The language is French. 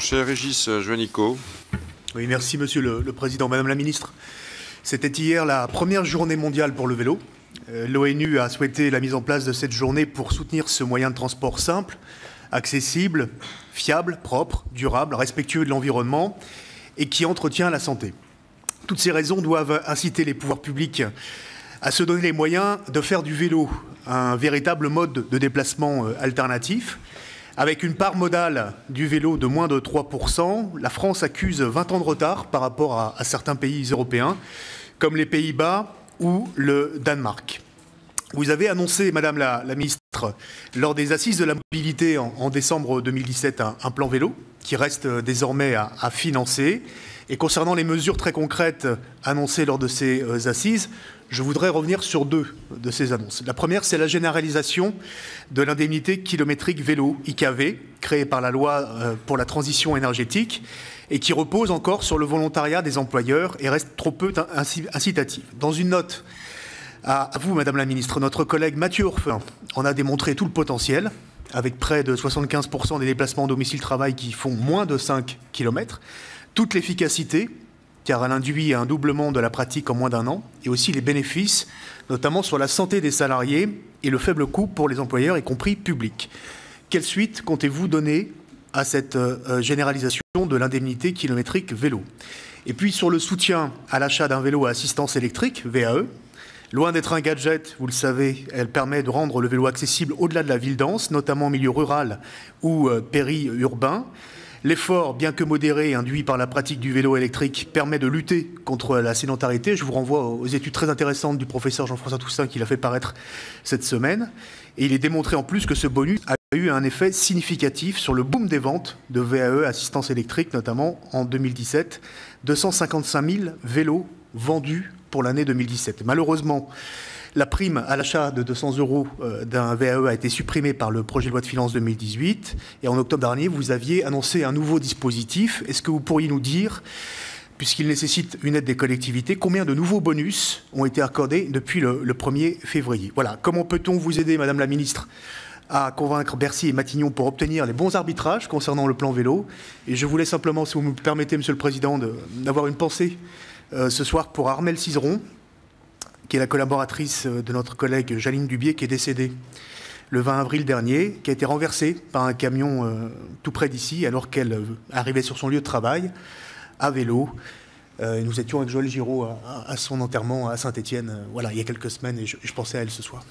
Cher Régis Juanico. Oui, merci Monsieur le Président. Madame la Ministre, c'était hier la première journée mondiale pour le vélo. L'ONU a souhaité la mise en place de cette journée pour soutenir ce moyen de transport simple, accessible, fiable, propre, durable, respectueux de l'environnement et qui entretient la santé. Toutes ces raisons doivent inciter les pouvoirs publics à se donner les moyens de faire du vélo un véritable mode de déplacement alternatif. Avec une part modale du vélo de moins de 3%, la France accuse 20 ans de retard par rapport à certains pays européens, comme les Pays-Bas ou le Danemark. Vous avez annoncé, Madame la Ministre, lors des assises de la mobilité en décembre 2017, un plan vélo qui reste désormais à financer. Et concernant les mesures très concrètes annoncées lors de ces assises, je voudrais revenir sur deux de ces annonces. La première, c'est la généralisation de l'indemnité kilométrique vélo, IKV, créée par la loi pour la transition énergétique et qui repose encore sur le volontariat des employeurs et reste trop peu incitative. Dans une note à vous, Madame la Ministre, notre collègue Mathieu Orphelin en a démontré tout le potentiel, avec près de 75% des déplacements domicile-travail qui font moins de 5 km, toute l'efficacité, car elle induit un doublement de la pratique en moins d'un an, et aussi les bénéfices, notamment sur la santé des salariés et le faible coût pour les employeurs, y compris publics. Quelle suite comptez-vous donner à cette généralisation de l'indemnité kilométrique vélo? Et puis sur le soutien à l'achat d'un vélo à assistance électrique, VAE, loin d'être un gadget, vous le savez, elle permet de rendre le vélo accessible au-delà de la ville dense, notamment en milieu rural ou périurbain. L'effort, bien que modéré, induit par la pratique du vélo électrique, permet de lutter contre la sédentarité. Je vous renvoie aux études très intéressantes du professeur Jean-François Toussaint qui l'a fait paraître cette semaine. Et il est démontré en plus que ce bonus a eu un effet significatif sur le boom des ventes de VAE assistance électrique, notamment en 2017. 255 000 vélos vendus pour l'année 2017. Malheureusement, la prime à l'achat de 200 € d'un VAE a été supprimée par le projet de loi de finances 2018. Et en octobre dernier, vous aviez annoncé un nouveau dispositif. Est-ce que vous pourriez nous dire, puisqu'il nécessite une aide des collectivités, combien de nouveaux bonus ont été accordés depuis le 1er février? Voilà. Comment peut-on vous aider, Madame la Ministre, à convaincre Bercy et Matignon pour obtenir les bons arbitrages concernant le plan vélo? Et je voulais simplement, si vous me permettez, Monsieur le Président, d'avoir une pensée ce soir pour Armelle Cizeron, qui est la collaboratrice de notre collègue Jaline Dubié, qui est décédée le 20 avril dernier, qui a été renversée par un camion tout près d'ici, alors qu'elle arrivait sur son lieu de travail, à vélo. Nous étions avec Joël Giraud à son enterrement à Saint-Étienne, voilà, il y a quelques semaines, et je pensais à elle ce soir.